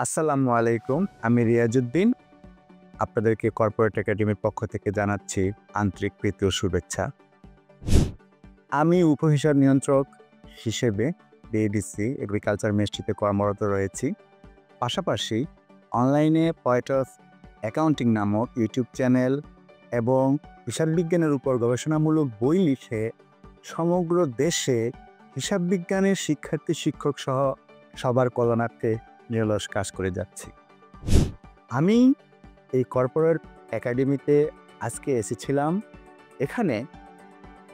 আসসালামু আলাইকুম। আমি রিয়াজউদ্দিন। আপনাদেরকে কর্পোরেট একাডেমির পক্ষ থেকে জানাচ্ছি আন্তরিক প্রীতি ও শুভেচ্ছা। আমি উপহিসাব নিয়ন্ত্রক হিসেবে বিএডিসি এগ্রিকালচার মিনিস্ট্রিতে কর্মরত রয়েছি। পাশাপাশি অনলাইনে পয়েন্ট অফ অ্যাকাউন্টিং নামক ইউটিউব চ্যানেল এবং হিসাব বিজ্ঞানের উপর গবেষণামূলক বই লিখে সমগ্র দেশে হিসাব বিজ্ঞানের শিক্ষার্থী শিক্ষক সহ সবার কল্যাণার্থে নিরলস কাজ করে যাচ্ছি। আমি এই কর্পোরেট একাডেমিতে আজকে এসেছিলাম। এখানে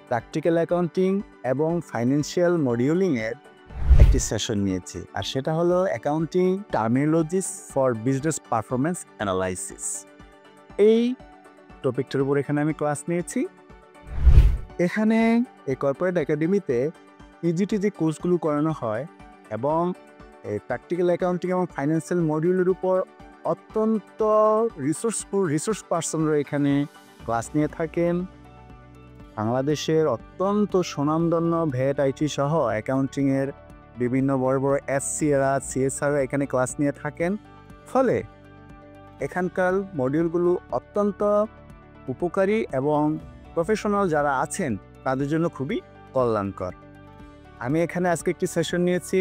প্র্যাকটিক্যাল অ্যাকাউন্টিং এবং ফাইন্যান্সিয়াল মডিউলিংয়ের একটি সেশন নিয়েছি, আর সেটা হলো accounting terminologies for business performance analysis. এই টপিকটার উপর এখানে আমি ক্লাস নিয়েছি। এখানে এই কর্পোরেট একাডেমিতে পিজিটি যে কোর্সগুলো করানো হয় এবং এই প্র্যাকটিক্যাল অ্যাকাউন্টিং এবং ফাইন্যান্সিয়াল মডিউলের উপর অত্যন্ত রিসোর্স পার্সনরা এখানে ক্লাস নিয়ে থাকেন। বাংলাদেশের অত্যন্ত সুনামধন্য ভ্যাট আইটি সহ অ্যাকাউন্টিংয়ের বিভিন্ন বড় বড় এসসিএরা সিএসআররা এখানে ক্লাস নিয়ে থাকেন। ফলে এখানকার মডিউলগুলো অত্যন্ত উপকারী এবং প্রফেশনাল যারা আছেন তাদের জন্য খুবই কল্যাণকর। আমি এখানে আজকে একটি সেশন নিয়েছি।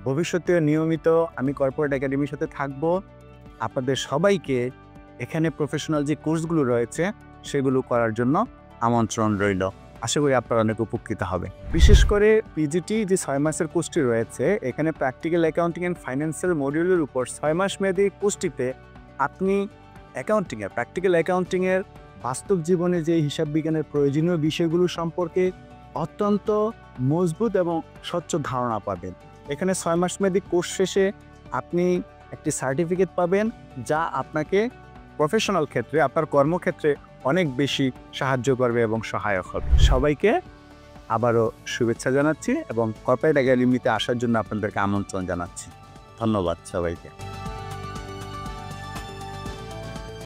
ভবিষ্যতে নিয়মিত আমি কর্পোরেট একাডেমির সাথে থাকব। আপনাদের সবাইকে এখানে প্রফেশনাল যে কোর্সগুলো রয়েছে সেগুলো করার জন্য আমন্ত্রণ রইল। আশা করি আপনারা অনেক উপকৃত হবে। বিশেষ করে পিজিটি যে 6 মাসের কোর্সটি রয়েছে, এখানে প্র্যাকটিক্যাল অ্যাকাউন্টিং অ্যান্ড ফাইন্যান্সিয়াল মডিউলের উপর 6 মাস মেয়াদী কোর্সটিতে আপনি প্র্যাকটিক্যাল অ্যাকাউন্টিংয়ের বাস্তব জীবনে যে হিসাব বিজ্ঞানের প্রয়োজনীয় বিষয়গুলো সম্পর্কে অত্যন্ত মজবুত এবং স্বচ্ছ ধারণা পাবেন। এখানে 6 মাস মেয়াদী কোর্স শেষে আপনি একটি সার্টিফিকেট পাবেন, যা আপনাকে প্রফেশনাল ক্ষেত্রে আপনার কর্মক্ষেত্রে অনেক বেশি সাহায্য করবে এবং সহায়ক হবে। সবাইকে আবারও শুভেচ্ছা জানাচ্ছি এবং কর্পোরেট একাডেমিতে আসার জন্য আপনাদেরকে আমন্ত্রণ জানাচ্ছি। ধন্যবাদ সবাইকে।